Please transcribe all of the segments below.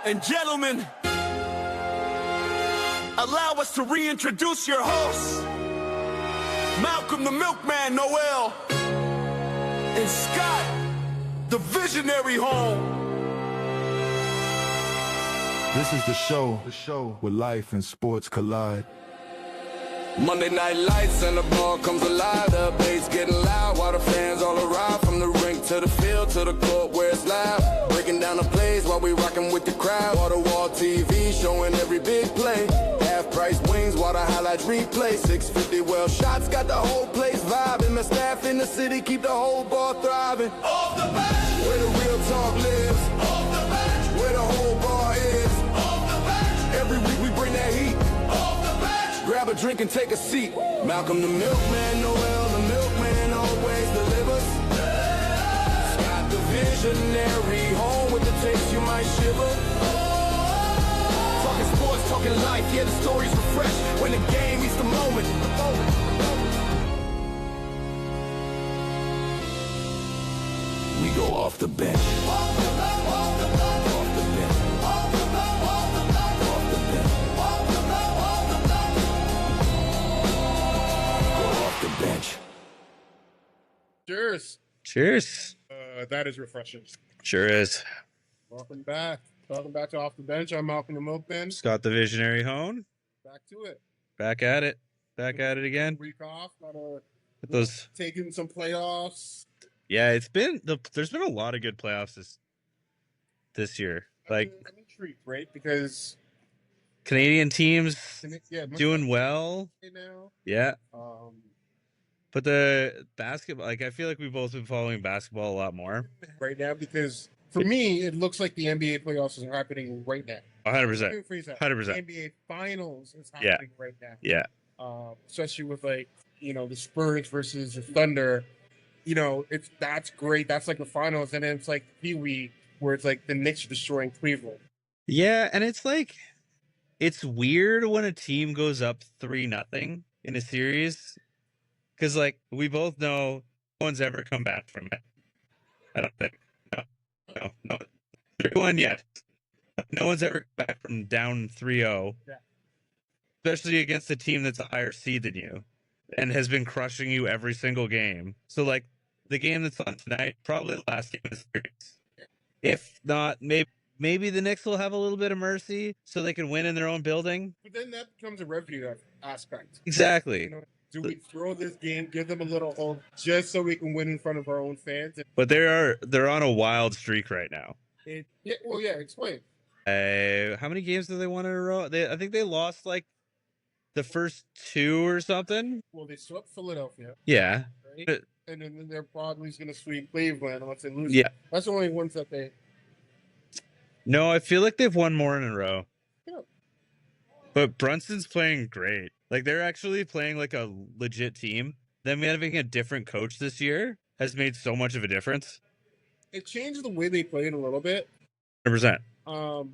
and gentlemen, allow us to reintroduce your hosts, Malcolm the Milkman Noel, and Scott, the Visionary Home. This is the show where life and sports collide. Monday night lights and the ball comes alive. The bass getting loud while the fans all arrive. From the rink to the field to the court where it's live. Breaking down the plays while we rocking with the crowd. Wall-to-wall TV showing every big play. Half-price wings while the highlights replay. 650 well shots got the whole place vibing. My staff in the city keep the whole ball thriving. Off the bench, where the real talk lives. Off the bench, where the whole bar is. Off the bench, every week we bring that heat. Grab a drink and take a seat. Malcolm the Milkman, Noel the Milkman always delivers. Scott the Visionary, home with the taste you might shiver. Talking sports, talking life, yeah, the stories refresh. When the game meets the moment. We go off the bench. Off the bench. Off the bench. Off the bench. Off the bench. Off the bench. Off the bench. Bench. Cheers. Cheers. That is refreshing. Sure is. Welcome back. Welcome back to Off the Bench. I'm Malcolm the Milkman. Scott the Visionary Hone. Back to it. Back at it. Back at it again. Week off. Gotta With those. taking some playoffs. Yeah, there's been a lot of good playoffs this year. Like I'm intrigued, right? Because Canadian teams yeah, doing well. right now. Yeah. But the basketball, like I feel like we've both been following basketball a lot more. Right now, because for me, it looks like the NBA playoffs are happening right now. 100%. 100%. 100%. NBA Finals is happening right now. Yeah. Especially with the Spurs versus the Thunder. That's great. That's like the finals, and then it's like Pee Wee, where it's like the Knicks are destroying Cleveland. Yeah, and it's like it's weird when a team goes up 3-0 in a series. Because, like, we both know no one's ever come back from it. I don't think. No. 3-1 yet. No one's ever come back from down 3-0. Yeah. Especially against a team that's a higher seed than you and has been crushing you every single game. So, like, the game that's on tonight, probably the last game of the series. If not, maybe the Knicks will have a little bit of mercy so they can win in their own building. But then that becomes a revenue aspect. Exactly. Do we throw this game, give them a little hope, just so we can win in front of our own fans? But they're on a wild streak right now. Explain. How many games do they won in a row? I think they lost like the first 2 or something. Well, they swept Philadelphia. Yeah. Right? And then they're probably going to sweep Cleveland unless they lose. Yeah. That's the only ones that they... No, I feel like they've won more in a row. Yeah. But Brunson's playing great. Like, they're actually playing like a legit team. Them having a different coach this year has made so much of a difference. It changed the way they played a little bit. 100%.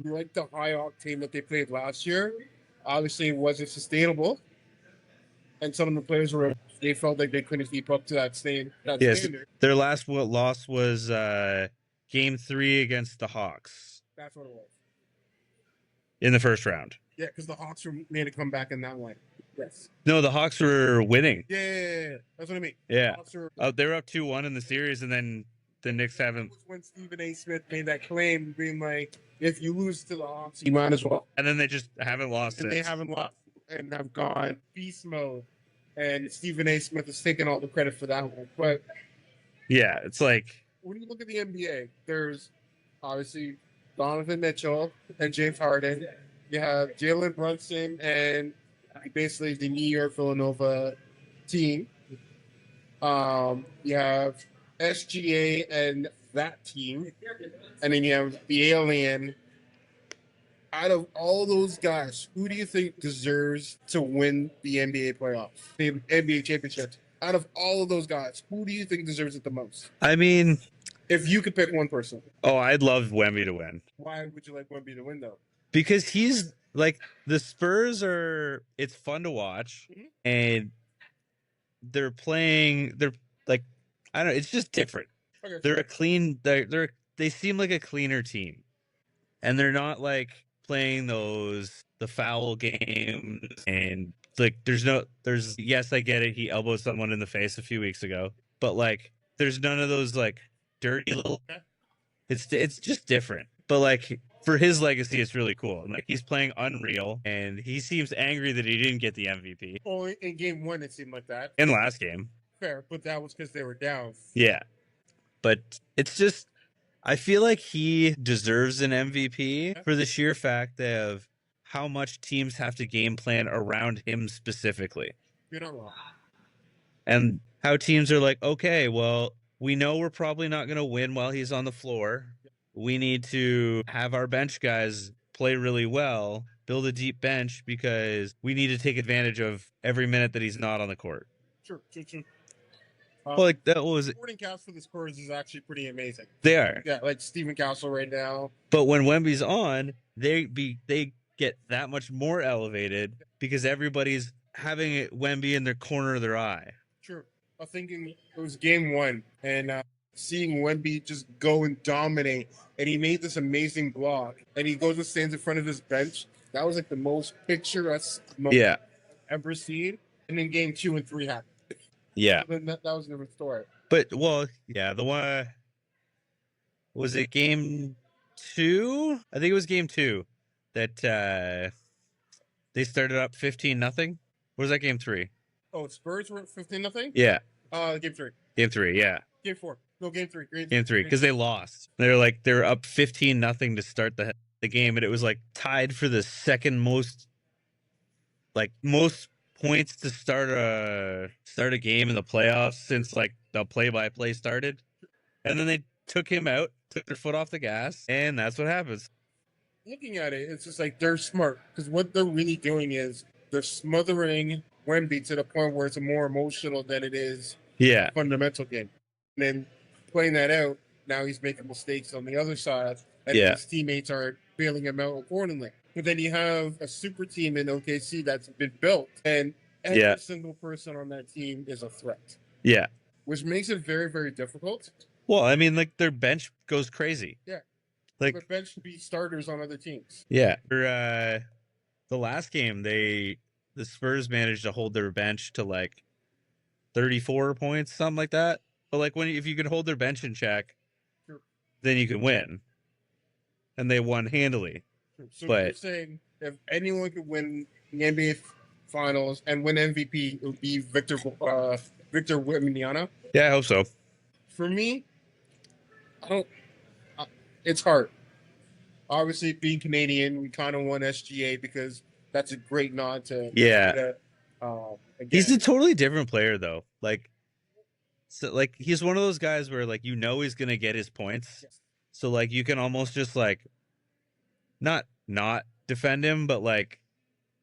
Like the high octane that they played last year, obviously it wasn't sustainable. And some of the players they felt like they couldn't keep up to that standard. Their last loss was game 3 against the Hawks. That's what it was. In the first round. Yeah, because the Hawks made a comeback in that one. Yes. No, the Hawks were winning. Yeah. That's what I mean. Yeah. They were up 2-1 in the series, and then the Knicks haven't. When Stephen A. Smith made that claim, being like, if you lose to the Hawks, you might as well. And then they just haven't lost And since. they haven't lost and have gone beast mode. And Stephen A. Smith is taking all the credit for that one. But yeah, it's like when you look at the NBA, there's obviously Donovan Mitchell and James Harden. You have Jalen Brunson and basically the New York Villanova team. You have SGA and that team. And then you have the Alien. Out of all those guys, who do you think deserves to win the NBA playoffs? The NBA championship? Out of all of those guys, who do you think deserves it the most? I mean, if you could pick one person. Oh, I'd love Wemby to win. Why would you like Wemby to win, though? Because he's like, the Spurs are, it's fun to watch, and they're like, I don't know, it's just different. Okay. They're a clean, they seem like a cleaner team. And they're not like playing the foul games and like yes, I get it. He elbowed someone in the face a few weeks ago, but like there's none of those like dirty little. It's just different. But like for his legacy, it's really cool. Like he's playing unreal, and he seems angry that he didn't get the MVP Oh, in game one, it seemed like that. in last game. Fair, but that was because they were down. Yeah, but it's just I feel like he deserves an MVP for the sheer fact of how much teams have to game plan around him specifically. You're not wrong. And how teams are like, okay, well, we know we're probably not going to win while he's on the floor. We need to have our bench guys play really well, build a deep bench because we need to take advantage of every minute that he's not on the court. Sure. Well, like that was Supporting cast for the Spurs is actually pretty amazing. they are. Yeah, like Stephen Castle right now. But when Wemby's on, they get that much more elevated because everybody's having Wemby in their corner of their eye. Sure. I'm thinking it was game one, and seeing Wemby just go and dominate, and he made this amazing block, and he goes and stands in front of his bench. That was like the most picturesque moment Yeah. I've ever seen. And then game 2 and 3 happened. Yeah. Then that was a different story. But well, yeah, the one was it game 2? I think it was game 2 that they started up 15-0. Or was that game 3? Oh, Spurs were 15-0? Yeah. Game 3. Game 3, yeah. Game 4. No, game 3. Game 3 because they lost. They were up 15-0 to start the game, and it was like tied for the second most points to start a game in the playoffs since like the play-by-play started. And then they took him out, took their foot off the gas, and that's what happens. Looking at it, it's just like they're smart because what they're really doing is they're smothering Wemby to the point where it's more emotional than it is Yeah. a fundamental game. And then playing that out, now he's making mistakes on the other side, and Yeah. his teammates are bailing him out accordingly. But then you have a super team in OKC that's been built, and every Yeah. single person on that team is a threat, Yeah. which makes it very, very difficult. Well, I mean, like their bench goes crazy. Yeah. Like But bench should be starters on other teams. yeah. For the last game, the Spurs managed to hold their bench to like 34 points, something like that. But like if you could hold their bench in check, Sure. then you can win. And they won handily. So But- you're saying if anyone could win the NBA Finals and win MVP, it would be Victor Wembanyama. Yeah, I hope so. For me, it's hard. Obviously, being Canadian, we kind of want SGA because that's a great nod to. Yeah. Again, He's a totally different player though. Like he's one of those guys where like he's gonna get his points. Yes. So like you can almost just like not defend him, but like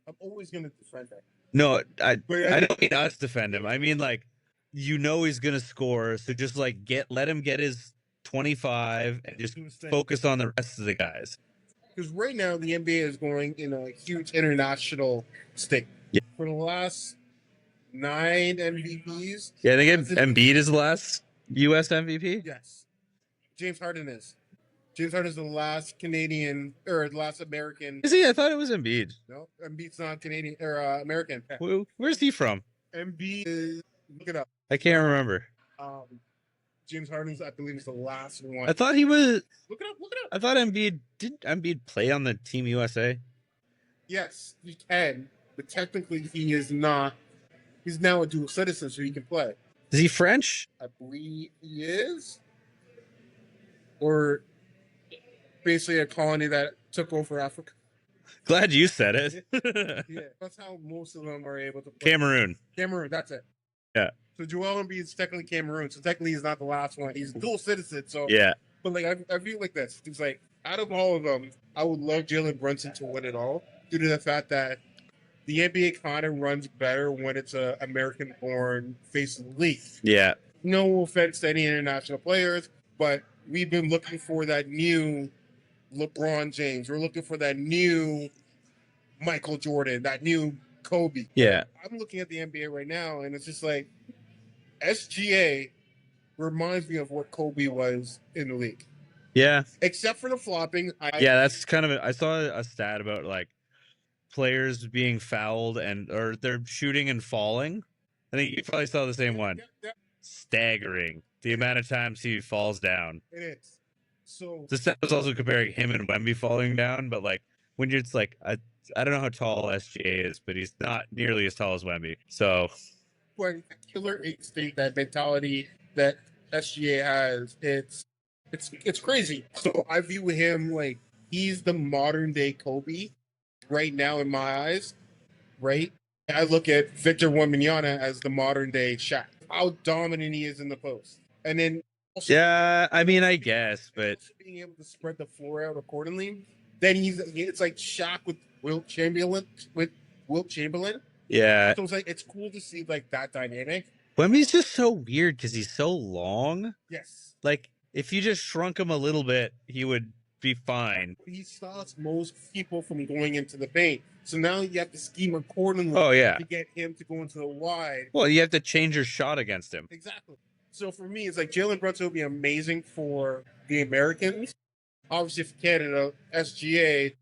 I'm always going to defend that. no, I But don't mean us defend him. I mean like he's gonna score, so just like let him get his 25 and just focus on the rest of the guys. Because right now the NBA is going in a huge international state. Yeah. For the last 9 MVPs, Yeah, I think Embiid is the last US MVP. yes, James Harden is. James Harden is the last Canadian or the last American. Is he? I thought it was Embiid. No, Embiid's not Canadian or American. Where's he from? Embiid is, look it up. I can't remember. James Harden's, I believe, is the last one. I thought he was. Look it up. Look it up. I thought Embiid play on the Team USA? Yes, he can, but technically he is not. He's now a dual citizen, so he can play. Is he French? I believe he is, or basically a colony that took over Africa. Glad you said it. Yeah, that's how most of them are able to play. Cameroon. Cameroon, that's it. Yeah. So Joel Embiid is technically Cameroon, so technically he's not the last one. He's dual citizen, so. Yeah. But like I feel like this. It's like out of all of them, I would love Jalen Brunson to win it all due to the fact that the NBA kind of runs better when it's a American-born face of the league. Yeah. No offense to any international players, but we've been looking for that new LeBron James. We're looking for that new Michael Jordan, that new Kobe. Yeah. I'm looking at the NBA right now, and it's just like SGA reminds me of what Kobe was in the league. Yeah. Except for the flopping. Yeah, that's kind of I saw a stat about like players being fouled or they're shooting and falling. I think you probably saw the same one. Staggering the amount of times he falls down. It is. So The stat was also comparing him and Wemby falling down, but like when you're, it's like I don't know how tall SGA is, but he's not nearly as tall as Wemby. So when killer instinct, that mentality that SGA has, it's crazy. So I view him like he's the modern day Kobe right now in my eyes. Right? I look at Victor Wembanyama as the modern day Shaq. How dominant he is in the post, and then also, yeah, I mean, I guess, but being able to spread the floor out accordingly. Then it's like Shaq with Wilt Chamberlain. yeah, So it's cool to see like that dynamic. Wemby's just so weird because he's so long. Yes. Like if you just shrunk him a little bit, he would be fine. He stops most people from going into the paint. So now you have to scheme accordingly Oh yeah. to get him to go into the wide. Well, you have to change your shot against him. Exactly. So for me, it's like Jalen Brunson will be amazing for the Americans. Obviously for Canada, SGA,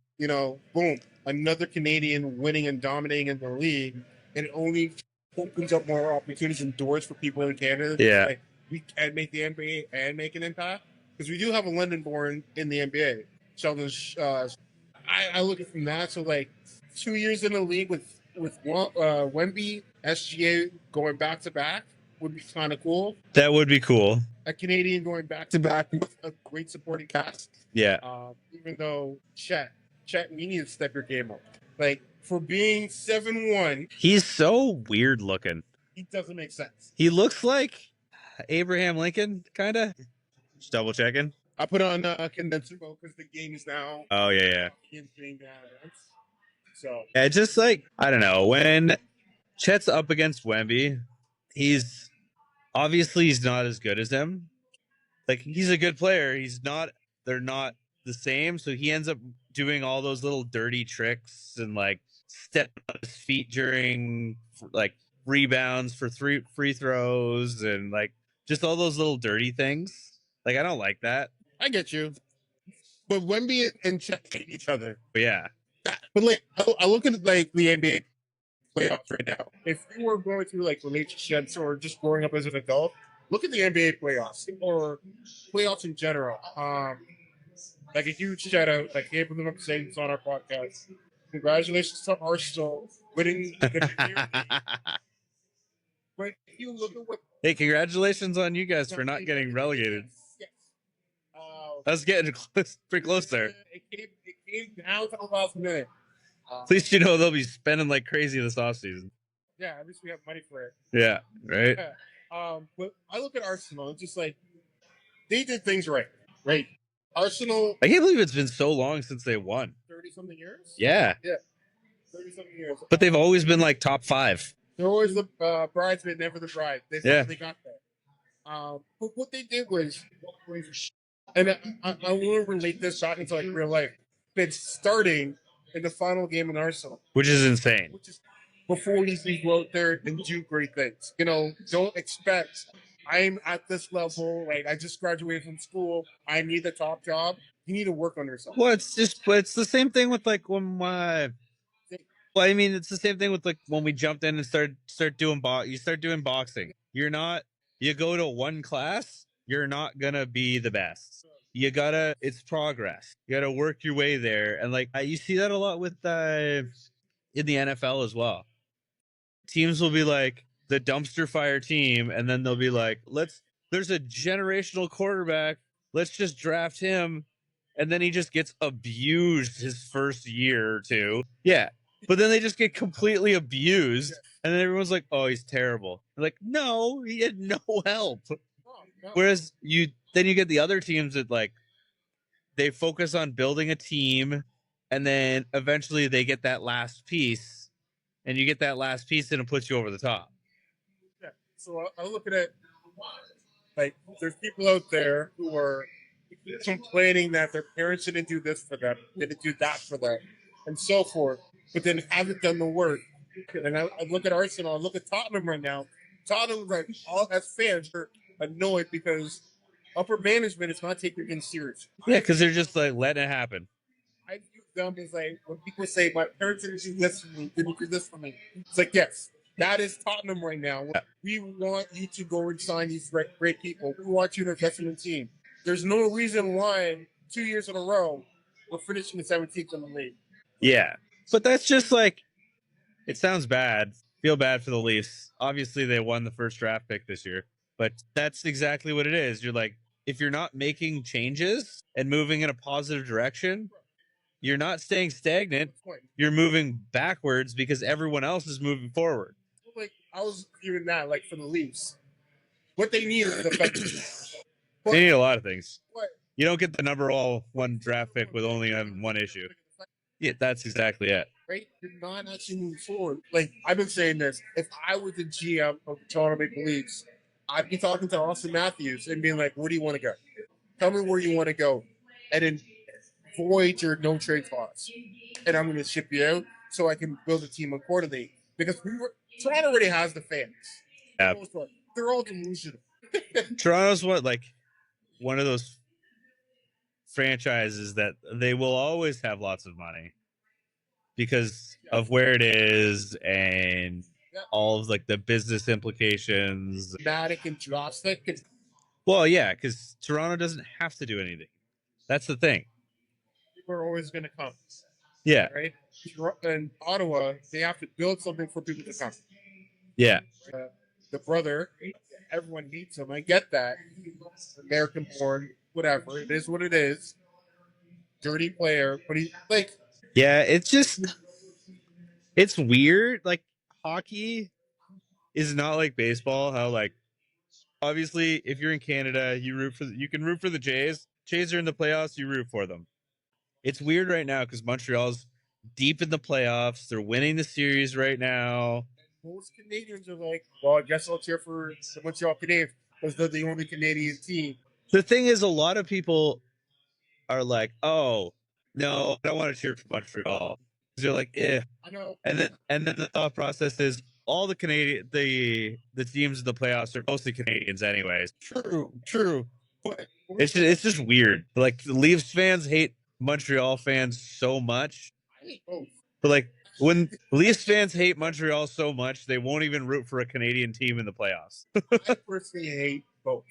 boom, another Canadian winning and dominating in the league. And it only opens up more opportunities and doors for people in Canada. Yeah. Like, we can make the NBA and make an impact. Because we do have a London-born in the NBA. Sheldon, I look at it from that. So, like, 2 years in the league with Wemby, SGA going back-to-back would be kind of cool. That would be cool. A Canadian going back-to-back with a great supporting cast. Yeah. Even though Chet, you need to step your game up. Like, for being 7'1", He's so weird looking. he doesn't make sense. He looks like Abraham Lincoln, kind of. Just double checking. I put on condenser mode because the game is now. Oh yeah. So Yeah, just like I don't know, when Chet's up against Wemby, he's not as good as him. Like he's a good player. They're not the same. So he ends up doing all those little dirty tricks and like stepping on his feet during like rebounds for free throws and like just all those little dirty things. Like I don't like that. I get you, but Wemby and Chet hate each other. But yeah. But like, I look at like the NBA playoffs right now. If you were going through like relationships or just growing up as an adult, look at the NBA playoffs or playoffs in general. Like a huge shout out, like I can't believe I'm saying this on our podcast. Congratulations to Arsenal winning the But if you look at what Hey, congratulations on you guys for not getting relegated. Yes. That's getting pretty close there. It came down to the last minute. At least you know they'll be spending like crazy this offseason. Yeah, at least we have money for it. Yeah, right? Yeah. But I look at Arsenal, it's just like they did things right. Right. Arsenal, I can't believe it's been so long since they won. 30-something years? Yeah. 30-something years. But they've always been like top 5. They're always the bridesmaid, never the bride. They got that. But what they did was, and I want to relate this shot into like real life. It's starting in the final game in Arsenal, Which is insane. which is before these people go out there and do great things. Don't expect I'm at this level. Like I just graduated from school. I need the top job. You need to work on yourself. Well, it's the same thing with like when it's the same thing with like when we jumped in and start doing boxing. You go to one class, you're not gonna be the best. It's progress. You gotta work your way there. And like you see that a lot with in the NFL as well. Teams will be like the dumpster fire team, and then they'll be like, there's a generational quarterback, let's just draft him, and then he just gets abused his first year or two. Yeah. But then they just get completely abused, and then everyone's like, "Oh, he's terrible." They're like, no, he had no help. Whereas you get the other teams that like they focus on building a team, and then eventually they get that last piece, and you get that last piece, and it puts you over the top. Yeah. So I look at it like there's people out there who are complaining that their parents didn't do this for them, didn't do that for them, and so forth. But then haven't done the work. And I look at Arsenal, I look at Tottenham right now. Tottenham, like all as fans, are annoyed because upper management is not taking things serious. Yeah, because they're just like letting it happen. I view them as like when people say my parents didn't do this for me, didn't do this for me. It's like yes, that is Tottenham right now. We want you to go and sign these great people. We want you to invest in the team. There's no reason why 2 years in a row we're finishing the 17th in the league. Yeah, but that's just like, it sounds bad. Feel bad for the Leafs. Obviously, they won the first draft pick this year, but that's exactly what it is. You're like, if you're not making changes and moving in a positive direction, you're not staying stagnant. You're moving backwards because everyone else is moving forward. Like I was viewing that like for the Leafs, what they need is effective. They need a lot of things. What? You don't get the number one draft pick with only one issue. Yeah, that's exactly it. Right? You're not actually moving forward. Like I've been saying this. If I was the GM of the Toronto Maple Leafs, I'd be talking to Austin Matthews and being like, "Where do you want to go? Tell me where you want to go, and then void your no trade clause, and I'm going to ship you out so I can build a team accordingly." Because Toronto already has the fans. Yeah. They're all delusional. Toronto's one of those franchises that they will always have lots of money because of where it is and all of like the business implications. Dramatic and drastic. Well, yeah, because Toronto doesn't have to do anything. That's the thing. People are always going to come. Yeah. Right? And Ottawa, they have to build something for people to come. Yeah. The brother, everyone hates him. I get that. American born, whatever. It is what it is. Dirty player, but he like. Yeah, it's weird. Like hockey is not like baseball. How like obviously if you're in Canada, you can root for the Jays. Jays are in the playoffs. You root for them. It's weird right now because Montreal's deep in the playoffs. They're winning the series right now. Most Canadians are like, well, I guess I'll cheer for the Montreal Canadiens because they're the only Canadian team. The thing is, a lot of people are like, oh, no, I don't want to cheer for Montreal. They're like, eh. I know. And then the thought process is all the teams in the playoffs are mostly Canadians anyways. True. But It's just weird. Like the Leafs fans hate Montreal fans so much. I hate both. But like when Leafs fans hate Montreal so much, they won't even root for a Canadian team in the playoffs. I personally hate both.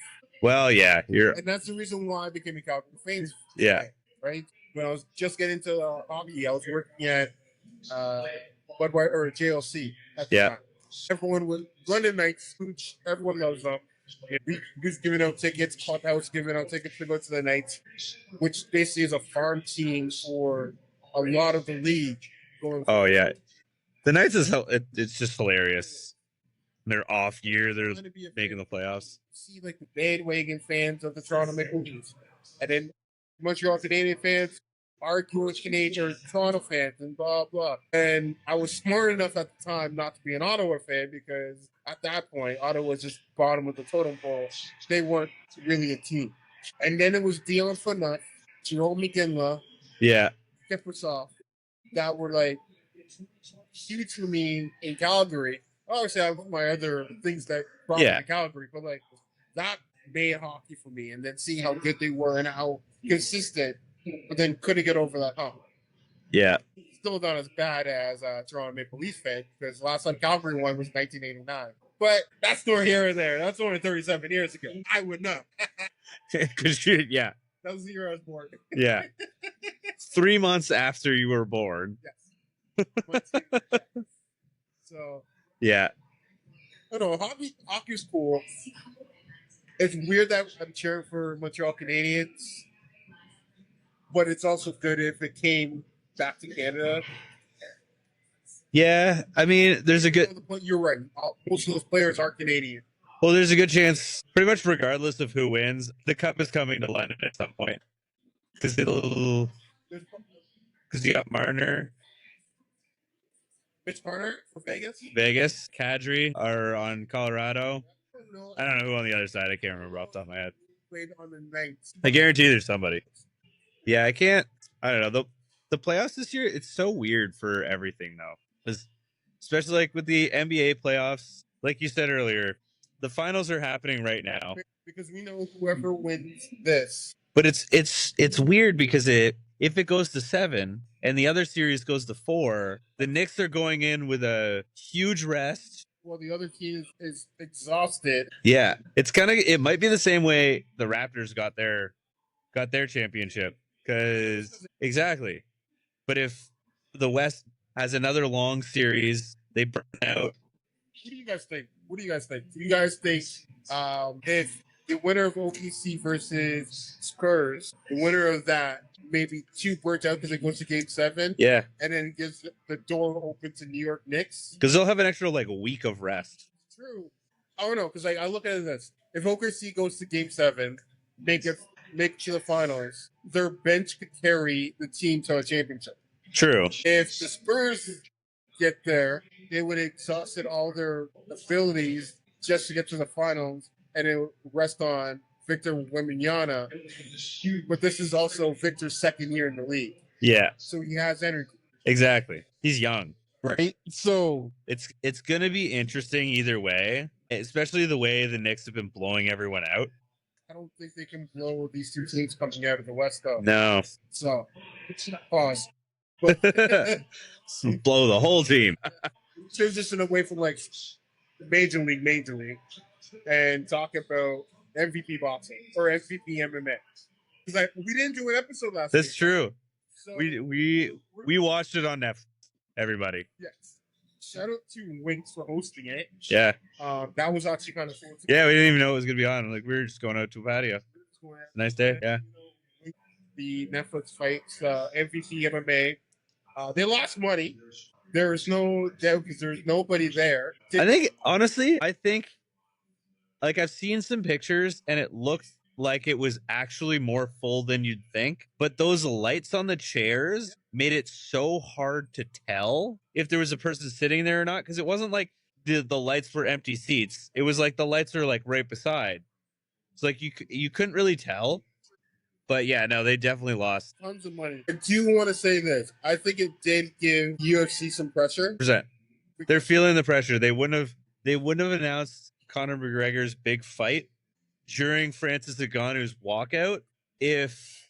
Well, yeah, and that's the reason why I became a Calgary fan. Yeah. Right? When I was just getting into hockey, I was working at Budweiser or JLC at the time. Everyone was London Knights, which everyone knows them. We was giving out tickets, Clubhouse giving out tickets to go to the Knights, which basically is a farm team for a lot of the league. Oh yeah, the Knights it's just hilarious. They're off year. They're making the playoffs. See like the bandwagon fans of the Toronto Maple Leafs, and then Montreal Canadian fans argue with Canadian or Toronto fans and blah blah. And I was smart enough at the time not to be an Ottawa fan because at that point Ottawa was just bottom of the totem pole. They weren't really a team. And then it was Dion Phaneuf, Jerome McGinley, Kiprusoff, that were like huge for me in Calgary. Obviously, I have my other things that brought me to Calgary, but like that made hockey for me. And then seeing how good they were and how consistent, but then couldn't get over that hump. Yeah. Still not as bad as Toronto Maple Leafs fan because last time Calgary won was 1989. But that's nor here or there. That's only 37 years ago. I would know. Because that was the year I was born. Yeah. 3 months after you were born. Yes. So. Yeah. I don't know. Hockey's cool. It's weird that I'm cheering for Montreal Canadiens, but it's also good if it came back to Canada. Yeah, I mean, there's a good. You're right. Most of those players are Canadian. Well, there's a good chance, pretty much regardless of who wins, the cup is coming to London at some point. Because you got Marner. Mitch Marner for Vegas? Vegas. Kadri are on Colorado. I don't know who on the other side. I can't remember off the top of my head. Played on the Knights. I guarantee there's somebody. Yeah, I can't. I don't know. The playoffs this year, it's so weird for everything, though. Especially like with the NBA playoffs. Like you said earlier, the finals are happening right now. Because we know whoever wins this. But it's weird because if it goes to 7 and the other series goes to 4, the Knicks are going in with a huge rest. Well, the other team is exhausted. Yeah, it might be the same way the Raptors got their championship, because exactly. But if the West has another long series, they burn out. What do you guys think? Do you guys think if the winner of OKC versus Spurs, the winner of that maybe too burnt out because it goes to Game 7, Yeah, and then gives the door open to New York Knicks? because they'll have an extra like week of rest. True. I don't know, because like I look at it this: if OKC goes to Game 7, make it to the finals, their bench could carry the team to a championship. True. If the Spurs get there, they would have exhausted all their abilities just to get to the finals, and it would rest on Victor Wembanyama. But this is also Victor's second year in the league, Yeah, so he has energy, exactly. He's young. right? So It's gonna be interesting either way, especially the way the Knicks have been blowing everyone out. I don't think they can blow these two teams coming out of the West, though. No, So pause. But blow the whole team. transition away from like major league, and talk about MVP boxing or MVP MMA. Because we didn't do an episode last week. That's true. So, We watched it on Netflix. Everybody. yes. Shout out to Winks for hosting it. Yeah. That was actually kind of cool. Yeah, we didn't even know it was gonna be on. Like, we were just going out to a patio. Nice day. Yeah. The Netflix fights, MVP MMA. They lost money. There is no doubt because there's nobody there. I think like I've seen some pictures and it looks like it was actually more full than you'd think. But those lights on the chairs made it so hard to tell if there was a person sitting there or not, because it wasn't like the lights were empty seats. It was like the lights are like right beside. It's like you couldn't really tell. But yeah, no, they definitely lost. Tons of money. I do want to say this. I think it did give UFC some pressure. Percent. They're feeling the pressure. They wouldn't have announced Conor McGregor's big fight during Francis Ngannou's walkout if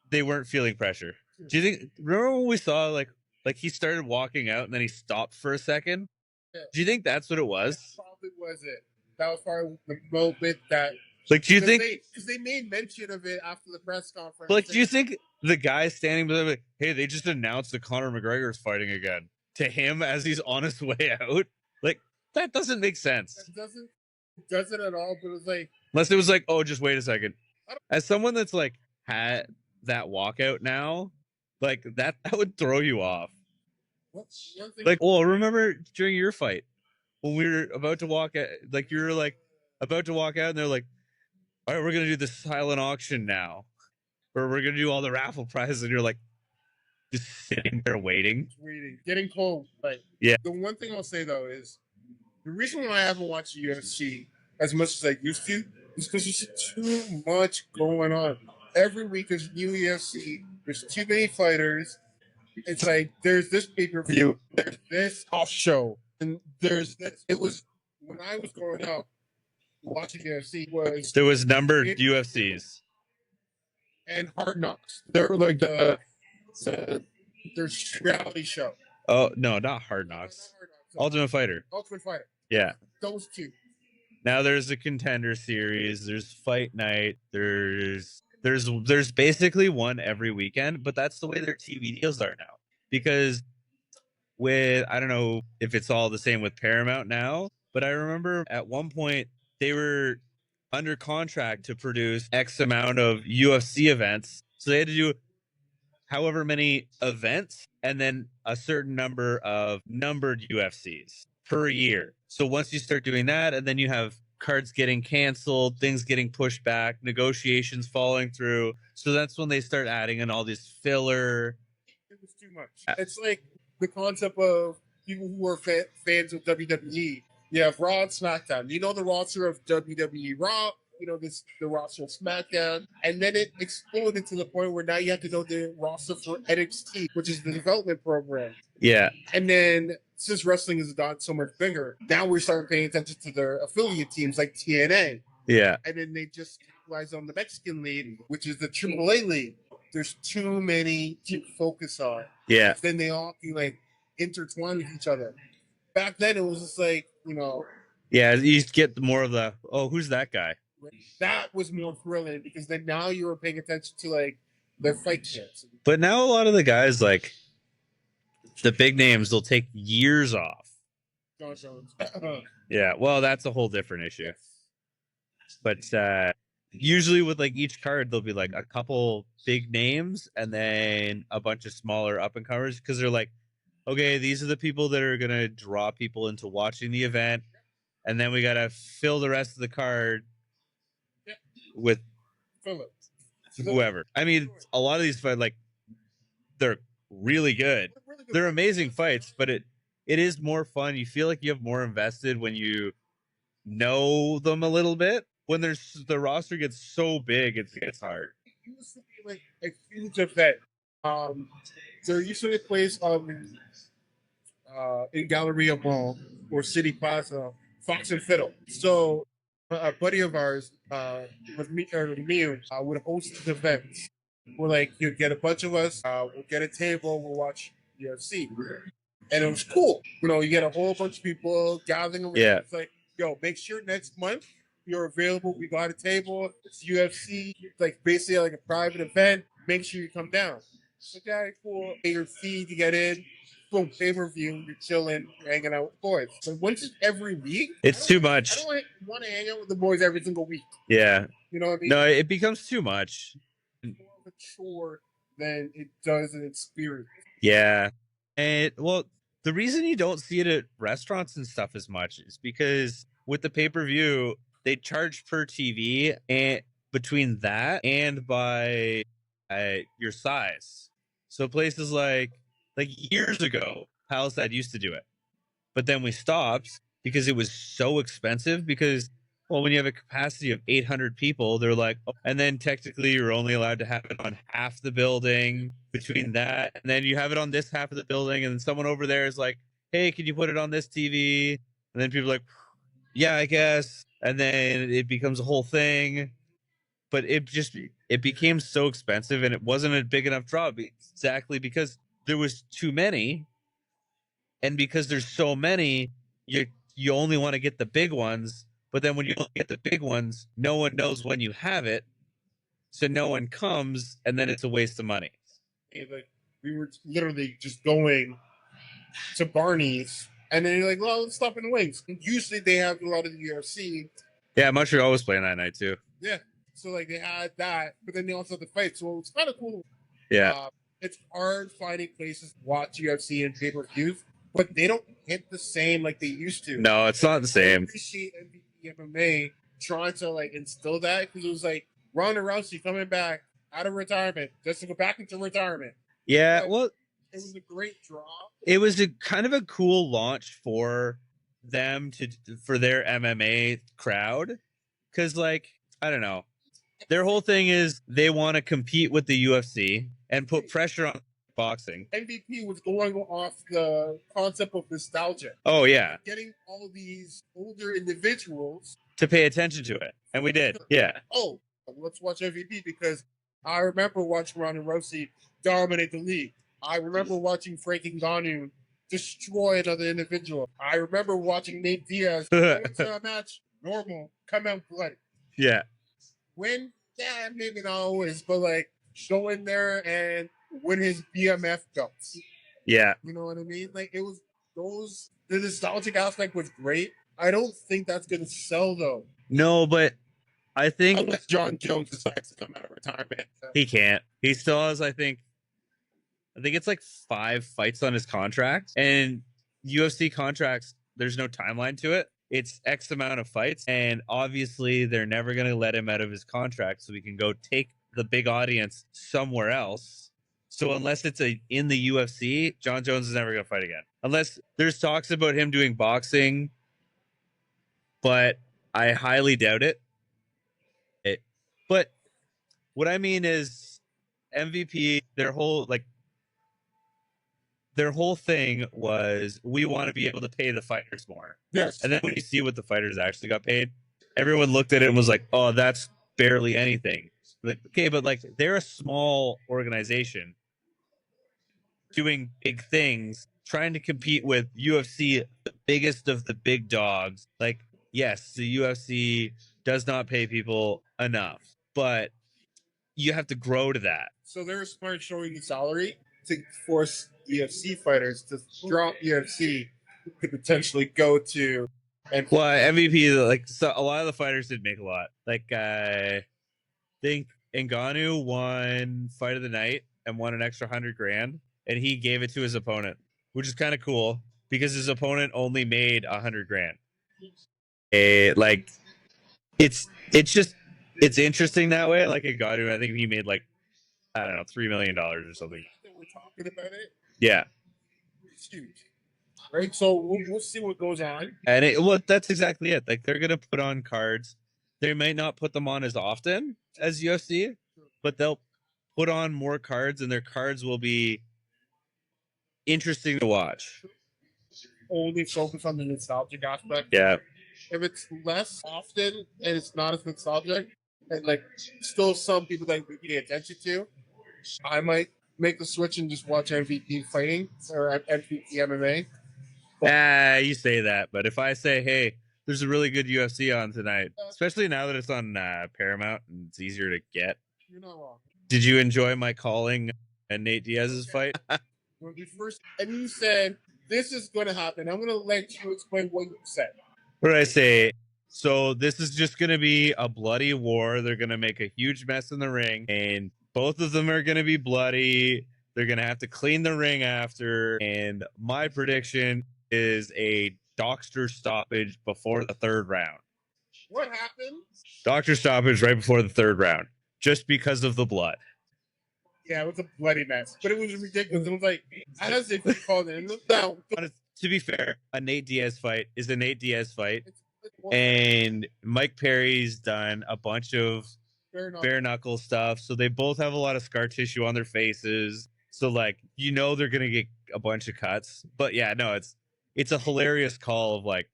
they weren't feeling pressure. Do you think? Remember when we saw like he started walking out and then he stopped for a second? Yeah. Do you think that's what it was? That probably was it. That was probably the moment that. Like, do you think? Because they made mention of it after the press conference. But like, do you think the guy standing by, like, hey, they just announced that Conor McGregor is fighting again, to him as he's on his way out? Like, that doesn't make sense. It doesn't at all. But it's like, Unless it was like, oh, just wait a second. As someone that's like had that walkout now, like that would throw you off. what's one thing? Like, well, remember during your fight when we were about to walk out, like you were like about to walk out, and they're like, all right, we're gonna do the silent auction now, or we're gonna do all the raffle prizes, and you're like just sitting there waiting. Getting cold. Like, Yeah. The one thing I'll say though is the reason why I haven't watched UFC as much as I used to is because there's too much going on. Every week there's new UFC. There's too many fighters. It's like there's this pay-per-view, there's this off show, and there's this. It was when I was growing up watching UFC was There was numbered UFCs. and Hard Knocks. They were like their reality show. Oh no, not Hard Knocks. Ultimate Fighter. Ultimate Fighter. Yeah. Those two. Now there's a Contender Series. There's Fight Night. There's basically one every weekend, but that's the way their TV deals are now. Because I don't know if it's all the same with Paramount now, but I remember at one point they were under contract to produce X amount of UFC events. So they had to do however many events and then a certain number of numbered UFCs per year. So once you start doing that, and then you have cards getting canceled, things getting pushed back, negotiations falling through. So that's when they start adding in all this filler. It was too much. It's like the concept of people who are fans of WWE. You have Raw and SmackDown. You know the roster of WWE Raw. You know the roster of SmackDown. And then it exploded to the point where now you have to know the roster for NXT, which is the development program. Yeah. And then since wrestling has gotten so much bigger, now we're starting paying attention to their affiliate teams like TNA. Yeah. And then they just capitalize on the Mexican league, which is the AAA league. There's too many to focus on. Yeah. Then they all can like intertwine with each other. Back then, it was just like, Yeah, you get more of the, oh, who's that guy? that was more thrilling because then now you were paying attention to like their fight shits. But now a lot of the guys, like the big names, they'll take years off. John Jones. Yeah, well, that's a whole different issue. But usually with like each card, there'll be like a couple big names and then a bunch of smaller up and comers because they're like, okay, these are the people that are gonna draw people into watching the event, and then we gotta fill the rest of the card with whoever. I mean, a lot of these fights, like, they're really good. They're amazing fights, but it is more fun. You feel like you have more invested when you know them a little bit. When the roster gets so big, it's hard. It used to be like a huge event. There used to be a place in Galleria Mall or City Plaza, Fox and Fiddle. So a buddy of ours, with me would host the events. We're like, you get a bunch of us, we'll get a table, we'll watch UFC. And it was cool. You get a whole bunch of people gathering around. Yeah. It's like, yo, make sure next month you're available. We got a table. It's UFC. It's like basically like a private event. Make sure you come down. Okay, cool. Pay your fee to get in. Boom, pay-per-view. You're chilling, you're hanging out with boys. But once it's every week, It's too much. I don't want to hang out with the boys every single week. Yeah. You know what I mean? No, it becomes too much. It's more of a chore than it does an experience. Yeah. And well, the reason you don't see it at restaurants and stuff as much is because with the pay-per-view, they charge per TV, and between that and by your size. So places like years ago, Palisade used to do it, but then we stopped because it was so expensive. Because when you have a capacity of 800 people, they're like, oh, and then technically you're only allowed to have it on half the building. Between that, and then you have it on this half of the building, and then someone over there is like, hey, can you put it on this TV? And then people are like, yeah, I guess. And then it becomes a whole thing. But it became so expensive, and it wasn't a big enough draw exactly because there was too many. And because there's so many, you only want to get the big ones. But then when you only get the big ones, no one knows when you have it. So no one comes, and then it's a waste of money. Like, we were literally just going to Barney's, and then you're like, well, let's stop in the wings. And usually they have a lot of the UFC. Yeah, Montreal was playing that night too. Yeah. So like they had that, but then they also had the fight. So it's kind of cool. Yeah. It's hard finding places to watch UFC and pay-per-views, but they don't hit the same like they used to. No, it's not the same. I appreciate MVP MMA trying to like instill that, because it was like Ronda Rousey coming back out of retirement just to go back into retirement. Yeah, Like, well, it was a great draw. it was a kind of a cool launch for them for their MMA crowd, because like, I don't know, their whole thing is they want to compete with the UFC and put pressure on boxing. MVP was going off the concept of nostalgia, Oh yeah, getting all these older individuals. to pay attention to it, and we did. Yeah, Oh, let's watch MVP, because I remember watching Ronda Rousey dominate the league. I remember watching Frank Ngannou destroy another individual. I remember watching Nate Diaz go into a match normal, come out bloody. yeah, Win? Yeah, maybe not always, but like go in there and win his BMF belts. yeah. You know what I mean? Like it was the nostalgic aspect was great. I don't think that's gonna sell though, No, but I think unless John Jones decides to come out of retirement. he can't. He still has, I think it's like 5 fights on his contract, and UFC contracts, there's no timeline to it. It's X amount of fights, and obviously they're never going to let him out of his contract so he can go take the big audience somewhere else. So unless it's in the UFC, John Jones is never going to fight again. Unless there's talks about him doing boxing, but I highly doubt it. But what I mean is MVP, their whole, like, their whole thing was we want to be able to pay the fighters more. Yes. And then when you see what the fighters actually got paid, everyone looked at it and was like, "Oh, that's barely anything." Like, okay, but like they're a small organization doing big things, trying to compete with UFC, the biggest of the big dogs. Like, yes, the UFC does not pay people enough, but you have to grow to that. So they're smart showing the salary to force UFC fighters to drop UFC to potentially go to. And Well, MVP, like so a lot of the fighters did make a lot. Like I think Ngannou won fight of the night and won an extra $100,000, and he gave it to his opponent, which is kind of cool because his opponent only made $100,000. Like it's interesting that way. Like Ngannou, I think he made like, I don't know, $3 million or something. we're talking about it. Yeah, It's huge. Right? So we'll see what goes on. and that's exactly it. Like they're gonna put on cards. They might not put them on as often as UFC, but they'll put on more cards, and their cards will be interesting to watch. Only focus on the nostalgic aspect. Yeah, If it's less often and it's not as nostalgic, and like still some people that we pay attention to, I might make the switch and just watch MVP fighting or MVP MMA. you say that, but if I say, hey, there's a really good UFC on tonight, especially now that it's on Paramount and it's easier to get. You're not wrong. Did you enjoy my calling Nate Diaz's fight? When we first and you said this is going to happen, I'm going to let you explain what you said. What did I say? So this is just going to be a bloody war. They're going to make a huge mess in the ring, and both of them are going to be bloody. They're going to have to clean the ring after. And my prediction is a doctor stoppage before the third round. What happened? Doctor stoppage right before the third round, just because of the blood. Yeah, it was a bloody mess, but it was ridiculous. It was like, as if you called it. No, To be fair, a Nate Diaz fight is a Nate Diaz fight. And Mike Perry's done a bunch of bare knuckle stuff, so they both have a lot of scar tissue on their faces. So like, they're gonna get a bunch of cuts. But yeah, no, it's a hilarious call of like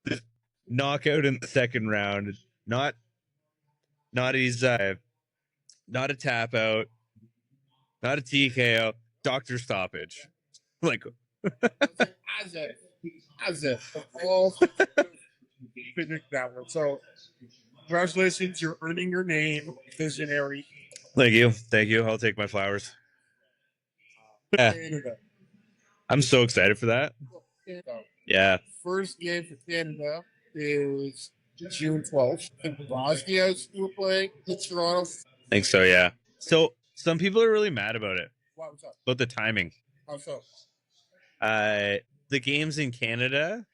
this knockout in the second round, not not a tap out, not a TKO, doctor stoppage. Like as if all predict that one. So congratulations, you're earning your name, visionary. Thank you. I'll take my flowers. Yeah. Canada. I'm so excited for that. Yeah. First game for Canada is June 12th. And Bosnia is still playing in Toronto. I think so, yeah. So some people are really mad about it, What's up? about the timing. How so? The games in Canada,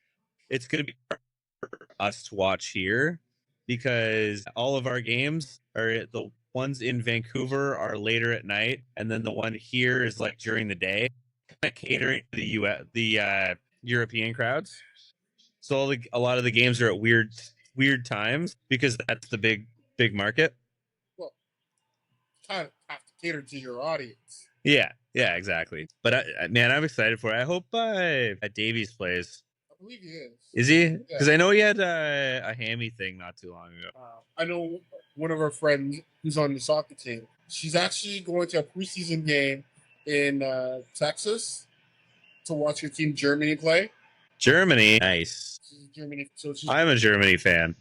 it's going to be hard for us to watch here because all of our games are the ones in Vancouver are later at night, and then the one here is like during the day, kind of catering to the European crowds. So a lot of the games are at weird times because that's the big market. Well, kind of have to cater to your audience. Yeah, exactly. But man, I'm excited for it. I hope Davies plays. I believe he is. Is he? Because I know he had a hammy thing not too long ago. I know one of our friends who's on the soccer team. She's actually going to a preseason game in Texas to watch her team Germany play. Germany, nice. She's Germany, so I'm a Germany fan.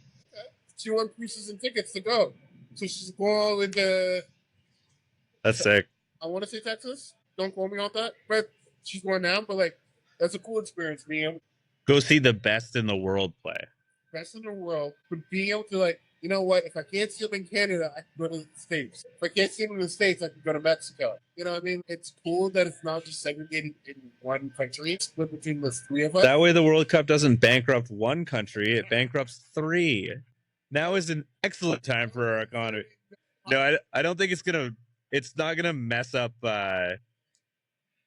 she won preseason tickets to go. So she's going with the. That's sick. I want to say Texas. Don't quote me on that, but she's going now. But like, that's a cool experience. Being able Go see the best in the world play. best in the world, but being able to like, you know what? If I can't see them in Canada, I can go to the States. If I can't see them in the States, I can go to Mexico. You know what I mean? It's cool that it's not just segregated in one country. It's split between the three of us. That way the World Cup doesn't bankrupt one country, it bankrupts three. Now is an excellent time for our economy. No, I don't think it's not gonna mess up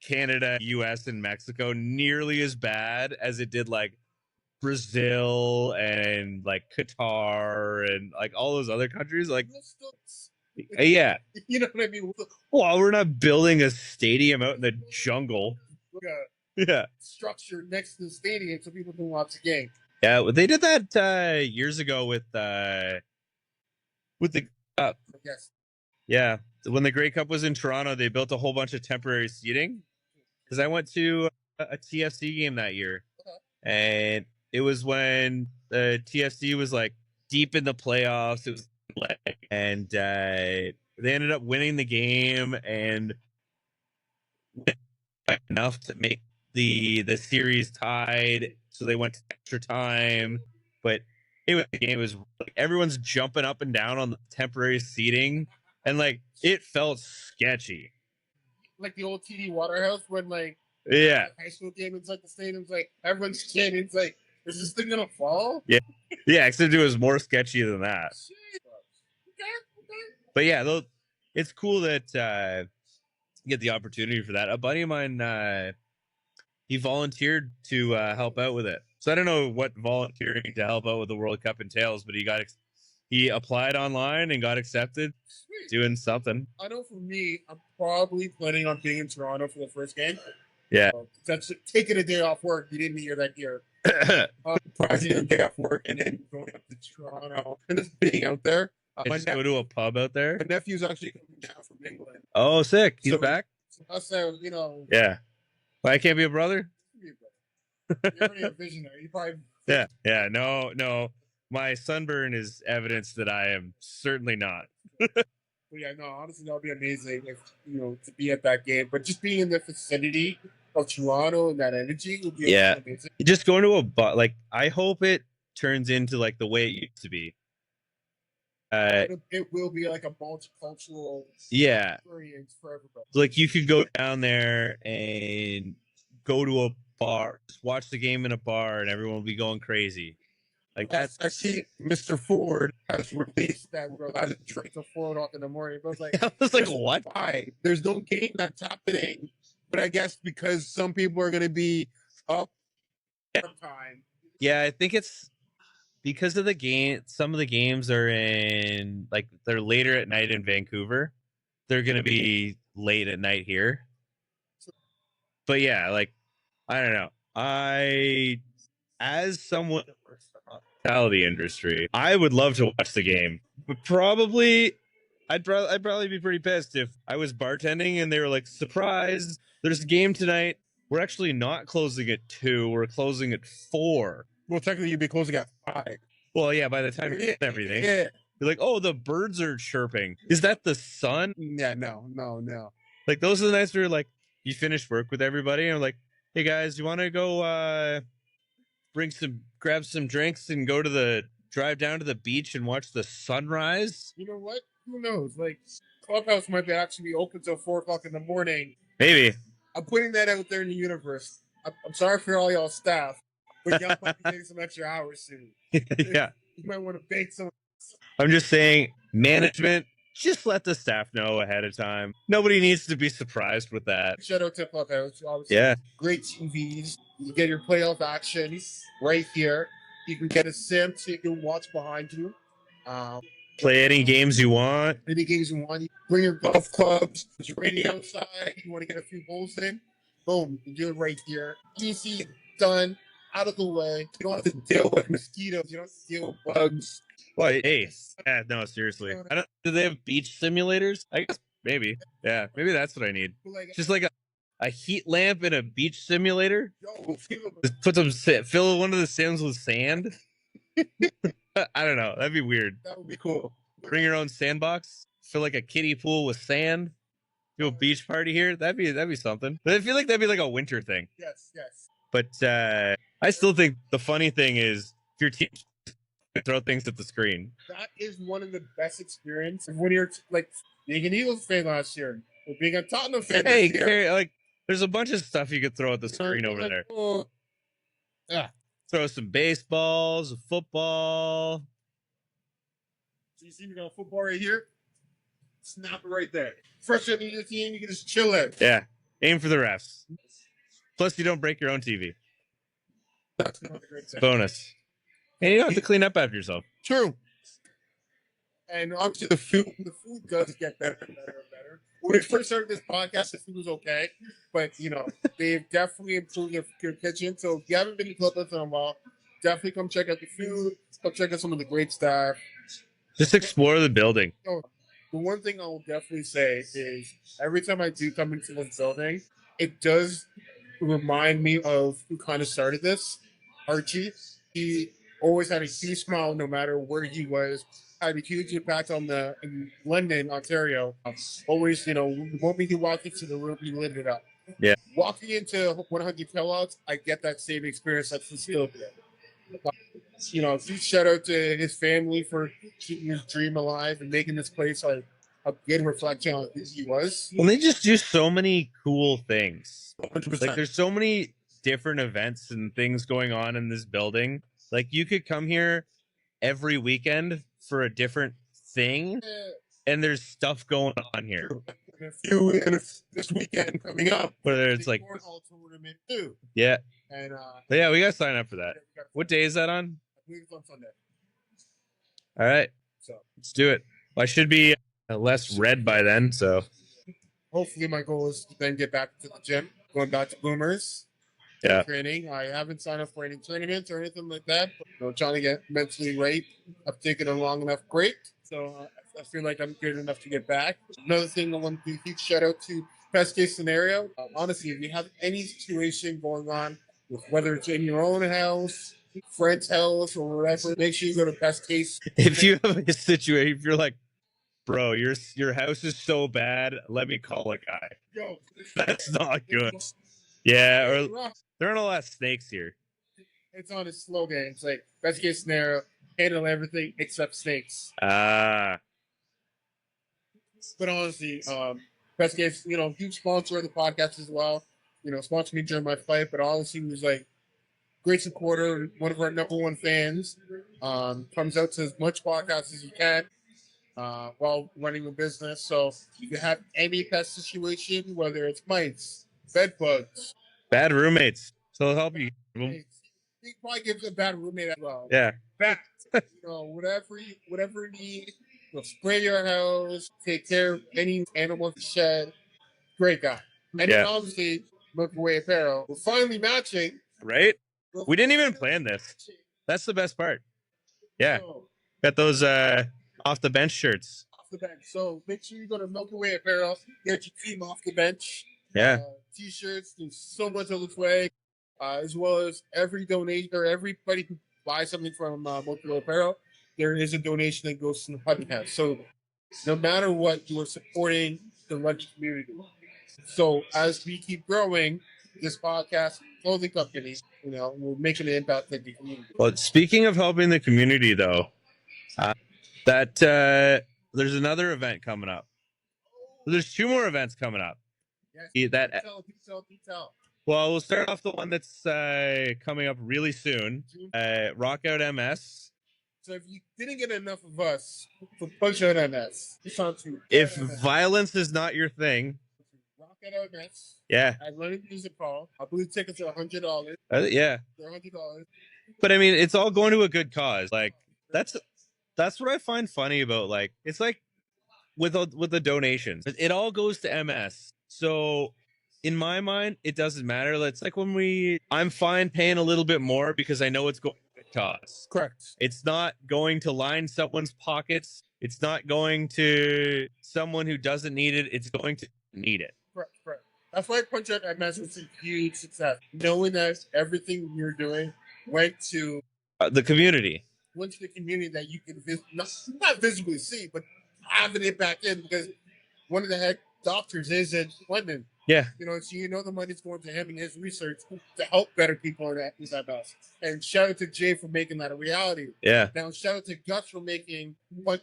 Canada, US, and Mexico nearly as bad as it did like Brazil and like Qatar and like all those other countries. Like, yeah. You know what I mean? Well, we're not building a stadium out in the jungle. Yeah. structure next to the stadium so people can watch the game. Yeah, well, they did that years ago with the Yes. yeah, when the Grey Cup was in Toronto, they built a whole bunch of temporary seating. Because I went to a TFC game that year, and it was when the TFC was like deep in the playoffs. It was and they ended up winning the game and enough to make the series tied. So they went to extra time, but the game was like everyone's jumping up and down on the temporary seating, and like it felt sketchy. Like the old TD Waterhouse when like Yeah, high school game inside the stadium's like everyone's standing. It's like, is this thing gonna fall? yeah, except it was more sketchy than that. But yeah, though, it's cool that you get the opportunity for that. A buddy of mine, he volunteered to help out with it. So I don't know what volunteering to help out with the World Cup entails, but he applied online and got accepted. Sweet. Doing something. I know for me, I'm probably planning on being in Toronto for the first game. Yeah. That's taking a day off work. You didn't hear that year. Taking a day off work and then going up to Toronto and just being out there. Just go to a pub out there. My nephew's actually coming down from England. Oh, sick! He's back. So you know. Yeah. Well, I can't be a brother. You're already a visionary. You probably. Yeah. No. My sunburn is evidence that I am certainly not. But yeah, no. Honestly, that would be amazing if to be at that game. But just being in the vicinity of Toronto and that energy would be amazing. Just going to a bar, like I hope it turns into like the way it used to be. It will be like a multicultural experience for everybody. Like you could go down there and go to a bar, just watch the game in a bar, and everyone will be going crazy. Like that's. I see Mr. Ford has released that we're allowed to drink till 4 o'clock in the morning. But I was like, what? Why? There's no game that's happening. But I guess because some people are going to be up time. Yeah, I think it's because of the game. Some of the games are in like they're later at night in Vancouver. They're going to be late at night here. But yeah, like I don't know. As someone in the hospitality industry, I would love to watch the game, but I'd probably be pretty pissed if I was bartending and they were like, "Surprise! There's a game tonight. We're actually not closing at 2. We're closing at 4." Well, technically, you'd be closing at 5. Well, yeah. By the time you get everything, Yeah. you're like, "Oh, the birds are chirping. Is that the sun?" Yeah. No. Like those are the nights where like you finish work with everybody and I'm like, "Hey guys, you want to go grab some drinks and drive down to the beach and watch the sunrise?" You know what? Who knows? Like Clubhouse might actually be open till 4 o'clock in the morning. Maybe. I'm putting that out there in the universe. I'm sorry for all y'all staff, but y'all might be getting some extra hours soon. Yeah. You might want to bake some. I'm just saying, management, just let the staff know ahead of time. Nobody needs to be surprised with that. Shout out to Clubhouse. Obviously, Yeah. great TVs. You get your playoff action right here. You can get a sim so you can watch behind you. Play any games you want. Any games you want. You bring your golf clubs. It's raining outside. You want to get a few holes in. Boom. You do it right here. Easy, done, out of the way. You don't have to deal with mosquitoes. You don't have to deal with bugs. Well, hey, no, seriously. Do they have beach simulators? I guess maybe. Yeah, maybe that's what I need. Just like a heat lamp in a beach simulator. Just fill one of the sims with sand. I don't know. That'd be weird. That would be cool. Bring your own sandbox. Fill like a kiddie pool with sand. Do a beach party here. That'd be something. But I feel like that'd be like a winter thing. Yes. But I still think the funny thing is if your team throw things at the screen. That is one of the best experiences when you're like being an Eagles fan last year or being a Tottenham fan. Hey, like there's a bunch of stuff you could throw at the screen over there. Yeah. Throw some baseballs, a football. So you see me got a football right here? Snap it right there. Frustrating your team, you can just chill it. Yeah. Aim for the refs. Plus you don't break your own TV. That's not a great bonus. And you don't have to clean up after yourself. True. And obviously the food does get better and better and better. when we first started this podcast, the food was okay, but they've definitely improved their kitchen. So if you haven't been to Clipper's in a while, definitely come check out the food. Come check out some of the great stuff. Just explore the building. So the one thing I will definitely say is every time I do come into this building, it does remind me of who kind of started this. Archie. He always had a huge smile no matter where he was. Had a huge impact in London, Ontario. Always, the moment he walked into the room, he lit it up. Yeah. Walking into 100 Kellogg's, I get that same experience that Cecile did. Huge shout out to his family for keeping his dream alive and making this place like a good reflection on who he was. Well, they just do so many cool things. 100%. Like, there's so many different events and things going on in this building. Like, you could come here every weekend for a different thing, and there's stuff going on here. And this weekend coming up, Whether it's like, cornhole tournament too. yeah, And but yeah, we gotta sign up for that. What day is that on? I believe it's on Sunday. All right, So let's do it. Well, I should be less red by then, so hopefully my goal is to then get back to the gym, going back to Boomers. yeah. Training. I haven't signed up for any tournaments or anything like that. But, trying to get mentally right. I've taken a long enough break, so I feel like I'm good enough to get back. Another thing I want to do, huge shout out to best case scenario. Honestly, if you have any situation going on, whether it's in your own house, friend's house, or whatever, make sure you go to best case. If you have a situation, if you're like, bro, your house is so bad, let me call a guy. Yo, That's not good. Yeah, or rough. there aren't a lot of snakes here. It's on his slogan. It's like best case scenario, handle everything except snakes. Ah, But honestly, best case, huge sponsor of the podcast as well. Sponsored me during my fight, but honestly, he was like great supporter, one of our number one fans. Comes out to as much podcasts as you can while running a business. So if you have any pest situation, whether it's mice, bed bugs, bad roommates. So I'll help you. he probably gives a bad roommate as well. Yeah. Bats, whatever you need. Spray your house, take care of any animals shed. Great guy. And Yeah. then obviously, Milky Way Apparel. We're finally matching. Right? We didn't even plan this. That's the best part. Yeah. So, Got those off the bench shirts. off the bench. So make sure you go to Milky Way Apparel, get your team off the bench. Yeah. T-shirts, there's so much on its way. As well as every donation or everybody who buys something from Milky Way Apparel, there is a donation that goes to the podcast. So no matter what, you are supporting the rugby community. So as we keep growing, this podcast, clothing company, we're making an impact in the community. Well, speaking of helping the community, though, there's another event coming up. There's 2 more events coming up. Yes. That Tell. well, we'll start off the one that's coming up really soon. Rockout MS. So if you didn't get enough of us for Punch Out MS, it's on to If violence is not your thing, Rock Out MS. yeah, I learned music hall. I believe tickets are $100. yeah. They're $100. But I mean, it's all going to a good cause. Like that's what I find funny about. Like it's like with the donations, it all goes to MS. So in my mind, it doesn't matter. It's like when I'm fine paying a little bit more because I know it's going to a good cause. Correct. It's not going to line someone's pockets. It's not going to someone who doesn't need it. It's going to need it. Correct. That's why Punch Out MS was a huge success. Knowing that everything you're doing went to The community. the community that you can not visibly see, but having it back in because one of the head doctors is in London. Yeah. So the money's going to him and his research to help better people in that MS. And shout out to Jay for making that a reality. Yeah. Now shout out to Gus for making Rock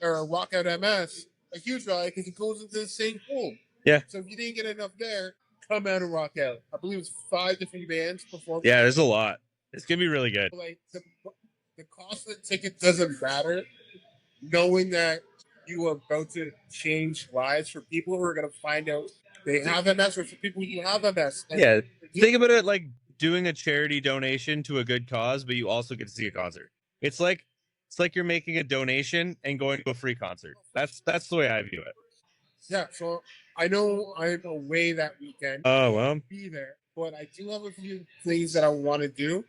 Out MS a huge reality because it goes into the same pool. Yeah. So if you didn't get enough there, come out and rock out. I believe it's 5 different bands performing. Yeah, there's a lot. It's gonna be really good. Like the cost of the ticket doesn't matter. Knowing that you are about to change lives for people who are going to find out they have MS, or for people who have MS. And Yeah. Think about it like doing a charity donation to a good cause, but you also get to see a concert. It's like you're making a donation and going to a free concert. That's the way I view it. Yeah, so I know I'm away that weekend. Oh well. Be there, but I do have a few things that I want to do.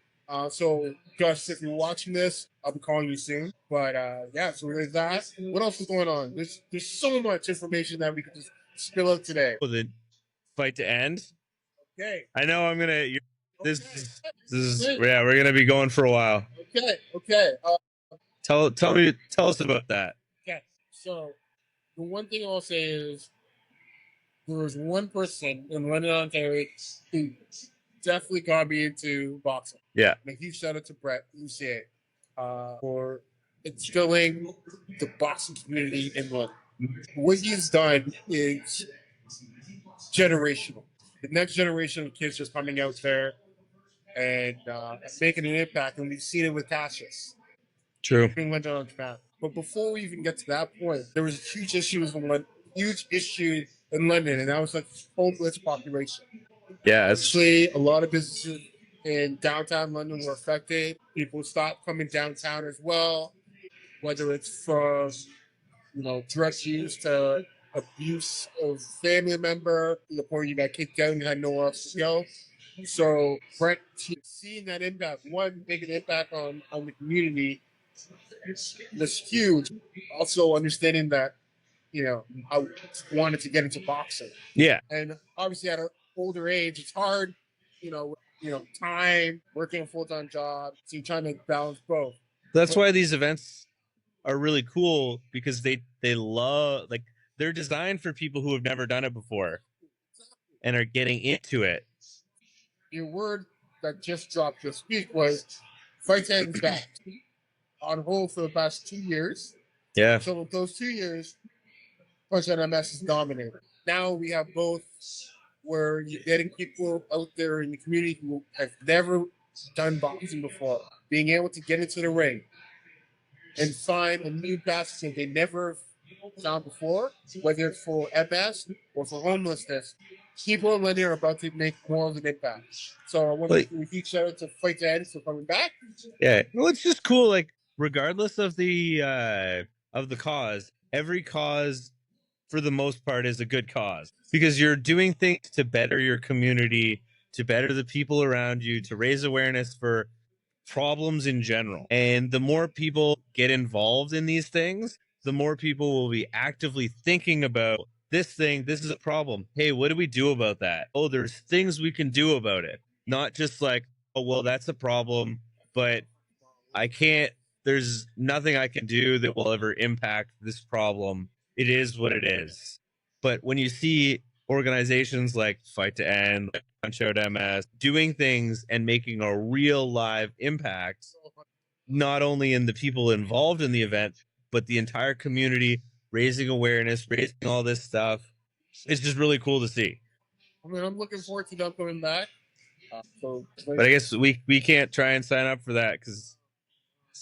So Gus, if you're watching this, I'll be calling you soon. But yeah, so there's that. What else is going on? There's so much information that we could just spill out today. Well, the fight to end. Okay. I know I'm gonna. This Okay. is yeah. We're gonna be going for a while. Okay. Okay. Tell us about that. Okay. So the one thing I'll say is there was one person in London, Ontario, who definitely got me into boxing. Yeah. And a huge shout out to Brett Lucier for instilling the boxing community in London. What he's done is generational. The next generation of kids just coming out there and making an impact, and we've seen it with Cassius. True. Being London on Japan. But before we even get to that point, there was huge issues in London, and that was like homeless population. Yeah. Actually, a lot of businesses in downtown London were affected. People stopped coming downtown as well, whether it's from drug use to abuse of family member to the point you got kicked out and had nowhere else to go. So Brett seeing that impact, one, making an impact on the community, was huge. Also understanding that I wanted to get into boxing. Yeah. And obviously at an older age, it's hard, time, working a full-time job. So you're trying to balance both. That's why these events are really cool, because they love, like, they're designed for people who have never done it before and are getting into it. Your word that just dropped this week was Fight to End's back on hold for the past 2 years. Yeah. So those 2 years, Punch MS is dominated. Now we have both, where you're getting people out there in the community who have never done boxing before, being able to get into the ring and find a new passion that they never found before, whether it's for MS or for homelessness. People in London are about to make more of an impact. So I want to do a huge shout out to Fight to End for coming back. Yeah. Well, it's just cool. Like, regardless of the cause, every cause for the most part is a good cause, because you're doing things to better your community, to better the people around you, to raise awareness for problems in general. And the more people get involved in these things, the more people will be actively thinking about this is a problem. Hey, what do we do about that? Oh, there's things we can do about it. Not just like, oh, well, that's a problem, but there's nothing I can do that will ever impact this problem. It is what it is. But when you see organizations like Fight to End, like Punch Out MS, doing things and making a real live impact, not only in the people involved in the event, but the entire community, raising awareness, raising all this stuff, it's just really cool to see. I mean, I'm looking forward to them coming back. But I guess we can't try and sign up for that, because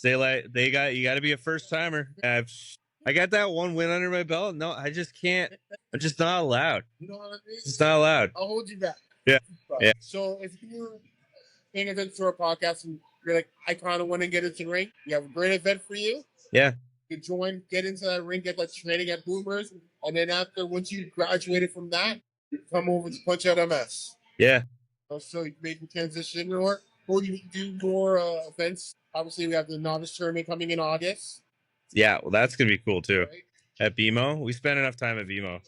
you got to be a first timer. I got that one win under my belt. No, I just can't. I'm just not allowed. You know what I mean? It's not allowed. I'll hold you back. Yeah. Yeah. So if you're paying attention to our podcast and you're like, I kind of want to get into the ring, we have a great event for you. Yeah. You join, get into that ring, get that training at Boomers, and then once you graduated from that, you come over to Punch Out MS. Yeah. So you make the transition, or you do more events. Obviously, we have the novice tournament coming in August. Yeah, well, that's gonna be cool too. Right? At BMO, we spent enough time at BMO.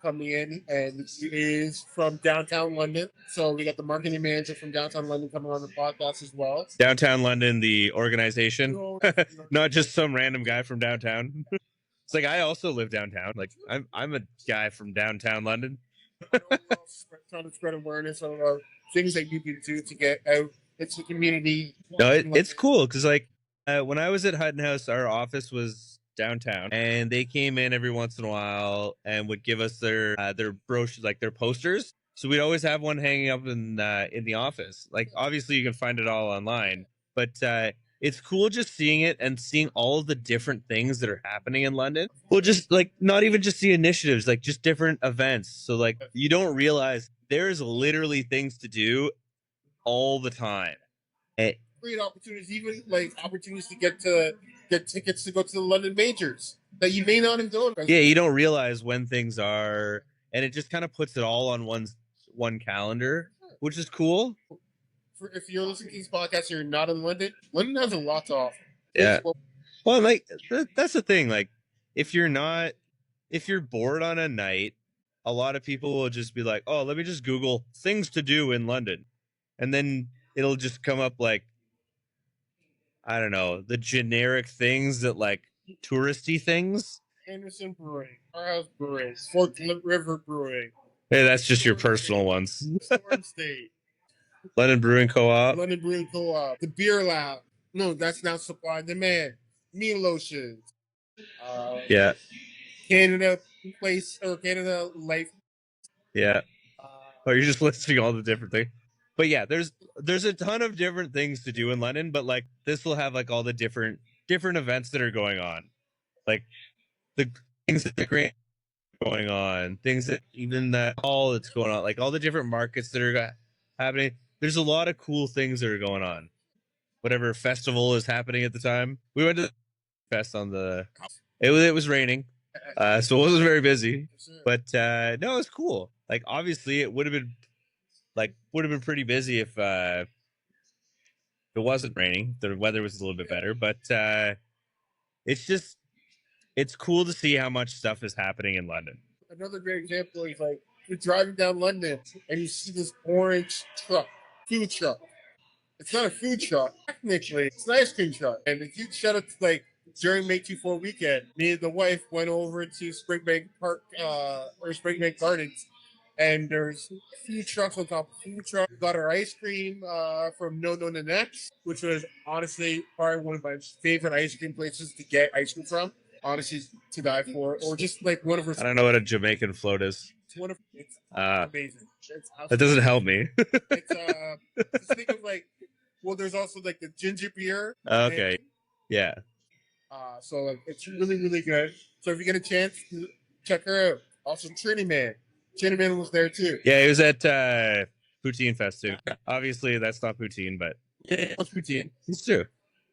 Coming in, and he is from downtown London. So we got the marketing manager from downtown London coming on the podcast as well. Downtown London, the organization, not just some random guy from downtown. It's like, I also live downtown. Like, I'm a guy from downtown London. Trying to spread awareness of things that you can do to get out into the community. No, it's cool, because like when I was at Hutton House, our office was downtown, and they came in every once in a while and would give us their brochures, like their posters. So we'd always have one hanging up in the office. Like, obviously you can find it all online, but it's cool just seeing it and seeing all of the different things that are happening in London. Well, just like, not even just the initiatives, like just different events. So like, you don't realize there's literally things to do all the time. Great opportunities, even like opportunities to get tickets to go to the London majors that you may not have done. Yeah, you don't realize when things are. and it just kind of puts it all on one calendar, which is cool. If you're listening to these podcasts and you're not in London, London has a lot to offer. Yeah. Well, like that's the thing. Like, if you're bored on a night, a lot of people will just be like, "Oh, let me just Google things to do in London," and then it'll just come up like, I don't know, the generic things that like touristy things. Anderson Brewing, Powerhouse Brewing, Fork River Brewing. Hey, that's just your personal ones. Storm State. London Brewing Co-op. London Brewing Co-op. The Beer Lab. No, that's not Supply and Demand. Meal Lotions. Yeah. Canada Place or Canada Life. Yeah. Oh, you're just listing all the different things. But yeah, there's a ton of different things to do in London, but like this will have like all the different events that are going on. Like the things that the Grand going on, things that even that all that's going on, like all the different markets that are happening. There's a lot of cool things that are going on. Whatever festival is happening at the time. We went to the fest on it was raining. So it wasn't very busy. But no, it was cool. Like obviously it would have been pretty busy if it wasn't raining. The weather was a little bit better, but it's cool to see how much stuff is happening in London. Another great example is like you're driving down London and you see this orange food truck. It's not a food truck, technically. It's an ice cream truck. And a huge shout out to like during May 24 weekend, me and the wife went over to Springbank Park or Springbank Gardens, and there's a few trucks on top of food truck. We got our ice cream from No Next, which was honestly probably one of my favorite ice cream places to get ice cream from. Honestly, to die for, or just like one of her. I don't know what a Jamaican float is. It's amazing. That doesn't help me. Just think of like, well, there's also like the ginger beer. Okay, yeah. So like, it's really, really good. So if you get a chance, check her out. Also, Trinity Man was there too. Yeah, he was at Poutine Fest too. Obviously, that's not poutine, but yeah, it's poutine. It's true.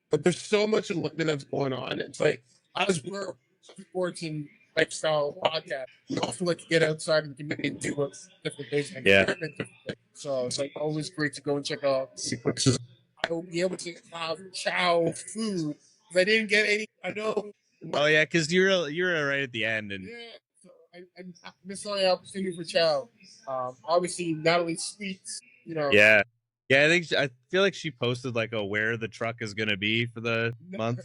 But there's so much in London that's going on. It's like as we're sports and lifestyle podcast, we also like to get outside and and do different things. Yeah. So it's like always great to go and check out sequences. I will be able to have chow food. If I didn't get any, I know. Oh yeah, because you're right at the end, and yeah, so I missed all the opportunity for chow. Obviously Natalie Sweets, you know. Yeah. I feel like she posted like where the truck is gonna be for the month.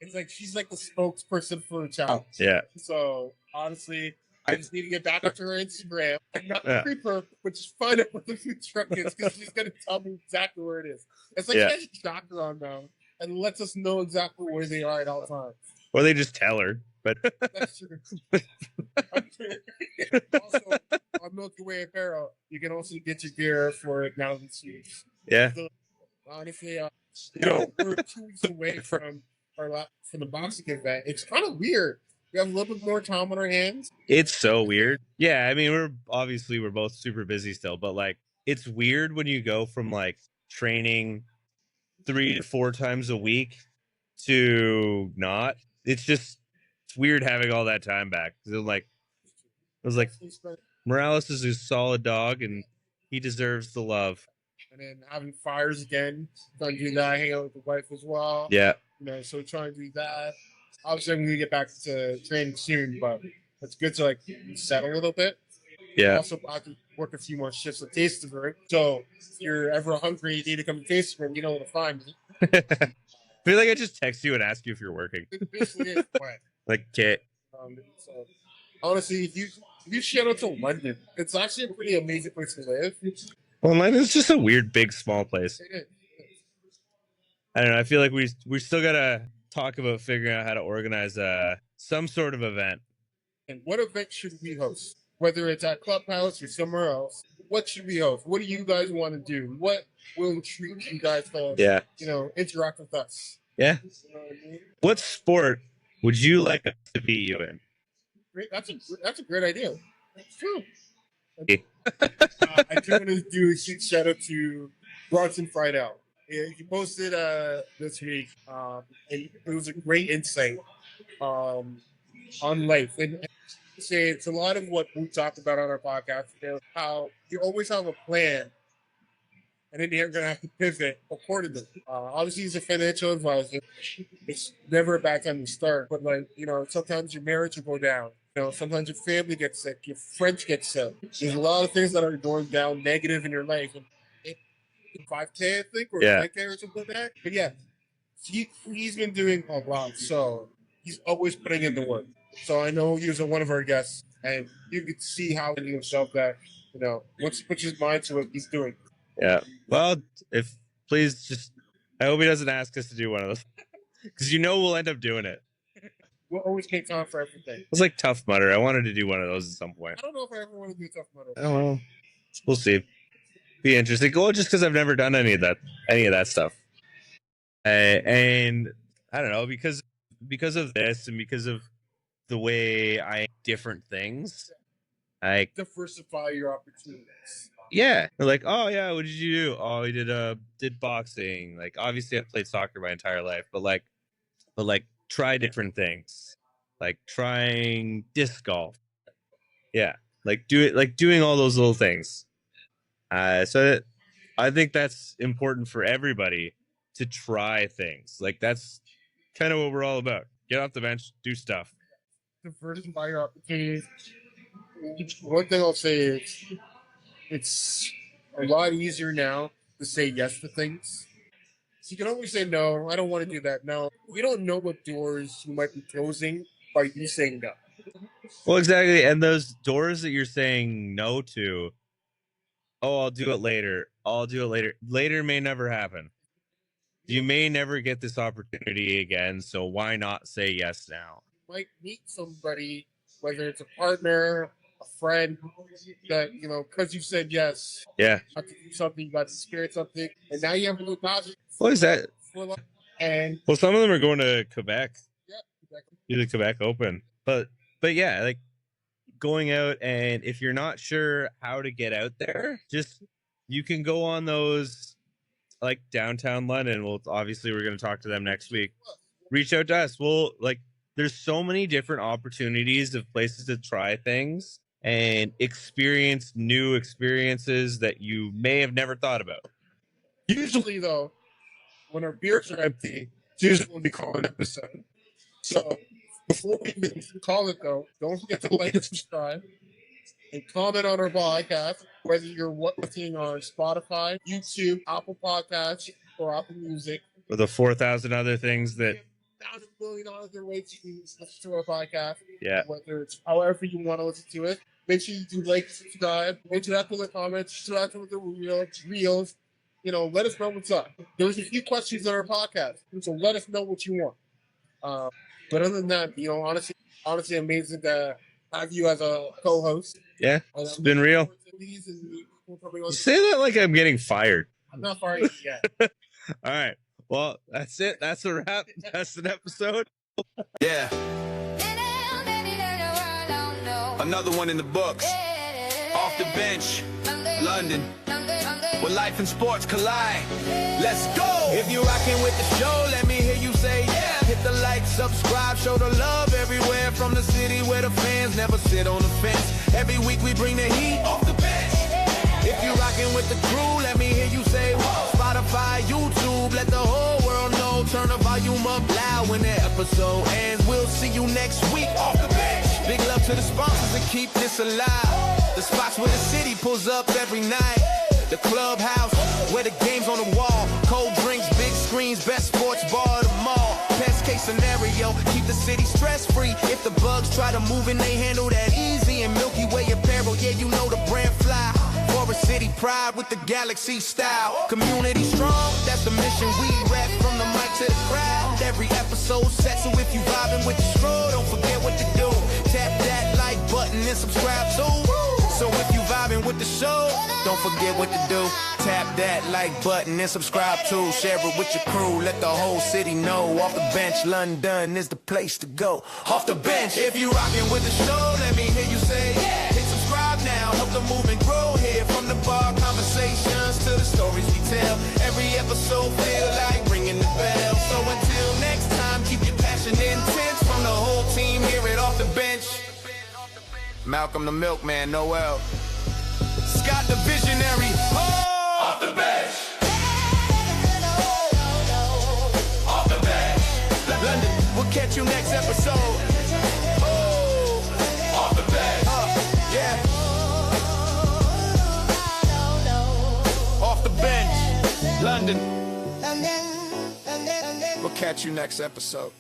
It's like she's like the spokesperson for chow. Yeah. So honestly, I just need to get back up to her Instagram and not creep her, but just find out where the food truck is because she's gonna tell me exactly where it is. It's like she has a doctor on now and lets us know exactly where they are at all times. Or they just tell her, but that's true. Also, on Milky Way Apparel, you can also get your gear for Natalie Sweets. Yeah. So, honestly, we're 2 weeks away from the boxing event. It's kind of weird. We have a little bit more time on our hands. It's so weird. Yeah, I mean, we're both super busy still, but like it's weird when you go from like training 3 to 4 times a week to not. It's weird having all that time back. I was like, Morales is a solid dog and he deserves the love. And then having fires again, trying to do that, hang out with the wife as well. Yeah. So trying to do that. Obviously, I'm going to get back to training soon, but it's good to like settle a little bit. Yeah. Also, I have to work a few more shifts at Tasting Room. So if you're ever hungry, you need to come to Tasting Room, you know where to find me. I feel like I just text you and ask you if you're working. It basically is. Like, Kit. So, honestly, if you shout out to London, it's actually a pretty amazing place to live. Well, London's just a weird, big, small place. I don't know. I feel like we still gotta talk about figuring out how to organize some sort of event. And what event should we host? Whether it's at Clubhouse or somewhere else, what should we host? What do you guys want to do? What will intrigue you guys to interact with us? Yeah. You know what I mean? What sport would you like us to beat you in? That's a great idea. That's true. I do want to do a huge shout out to Bronson Friedel. He posted this week, and it was a great insight on life. And say it's a lot of what we talked about on our podcast, how you always have a plan and then you're going to have to pivot accordingly. Obviously, he's a financial advisor. It's never a bad time to start, but sometimes your marriage will go down. Sometimes your family gets sick, your friends get sick. There's a lot of things that are going down negative in your life. And 5K, I think, or 10K or something like that. But yeah, he's been doing a lot, so he's always putting in the work. So I know he was one of our guests, and you could see how in himself that, once he puts his mind to it, he's doing. Yeah. Well, I hope he doesn't ask us to do one of those, because we'll end up doing it. We'll always make time for everything. It's like Tough Mudder. I wanted to do one of those at some point. I don't know if I ever want to do Tough Mudder. Oh, well, we'll see. Be interesting. Well, just because I've never done any of that stuff, and I don't know, because of this and because of the way I different things, I diversify your opportunities. Yeah, they're like, oh yeah, what did you do? Oh, I did boxing. Like, obviously, I've played soccer my entire life, but try different things, like trying disc golf. Yeah, doing all those little things. So I think that's important for everybody to try things. Like, that's kind of what we're all about. Get off the bench, do stuff. Diversify your opportunities. One thing I'll say is it's a lot easier now to say yes to things. So you can always say no, I don't want to do that. No, we don't know what doors you might be closing by you saying no. Well, exactly. And those doors that you're saying no to, oh, I'll do it later. Later may never happen. You may never get this opportunity again, so why not say yes now? You might meet somebody, whether it's a partner, a friend, that, because you said yes. Yeah. You have to do something, you got to experience something, and now you have a new positive. What is that? And some of them are going to Quebec. Yeah, Quebec. Do the Quebec Open. But yeah, like going out, and if you're not sure how to get out there, you can go on those, like downtown London. We're going to talk to them next week. Reach out to us. There's so many different opportunities of places to try things and experience new experiences that you may have never thought about. Usually, though, when our beers are empty, it's usually when we call an episode. So before we even call it, though, don't forget to like and subscribe and comment on our podcast, whether you're watching on Spotify, YouTube, Apple Podcasts, or Apple Music. Or the 4,000 other things that... 1,000 million other ways you can listen to our podcast. Yeah. Whether it's however you want to listen to it. Make sure you do like, subscribe, interact with the comments, interact with the reels. Let us know what's up. There's a few questions on our podcast, so let us know what you want. But other than that, honestly amazing to have you as a co-host. Yeah, it's been real. You say that like I'm getting fired. I'm not fired yet. All right. Well, that's it. That's a wrap. That's an episode. Yeah. Another one in the books. Off the bench. London. Where life and sports collide. Let's go. If you're rocking with the show, let me hear you say yeah. Hit the like, subscribe, show the love everywhere. From the city where the fans never sit on the fence. Every week we bring the heat off the bench. If you're rocking with the crew, let me hear you say whoa. Spotify, YouTube, let the whole world know. Turn the volume up loud when the episode ends. We'll see you next week off the bench. Big love to the sponsors that keep this alive. The spots where the city pulls up every night. The clubhouse, where the game's on the wall. Cold drinks, big screens, best sports bar, the mall. Best case scenario, keep the city stress-free. If the bugs try to move in, they handle that easy. And Milky Way apparel, yeah, you know the brand fly. Forest City pride with the galaxy style. Community strong, that's the mission we rep. From the mic to the crowd, every episode set. So if you vibing with the stroll, don't forget what to do. Tap that like button and subscribe too. So if you vibing with the show, don't forget what to do. Tap that like button and subscribe too. Share it with your crew, let the whole city know. Off the bench, London is the place to go. Off the bench, if you rocking with the show, let me hear you say yeah. Hit subscribe now, help the movement grow here. From the bar conversations to the stories we tell. Every episode feel like ringing the bell. So until next time, keep your passion intense. From the whole team here at Off the Bench. Malcolm the Milkman Noel. Scott the Visionary. Oh! Off the bench. Off the bench. London, we'll catch you next episode. Oh! Off the bench. Yeah. Off the bench. London. We'll catch you next episode.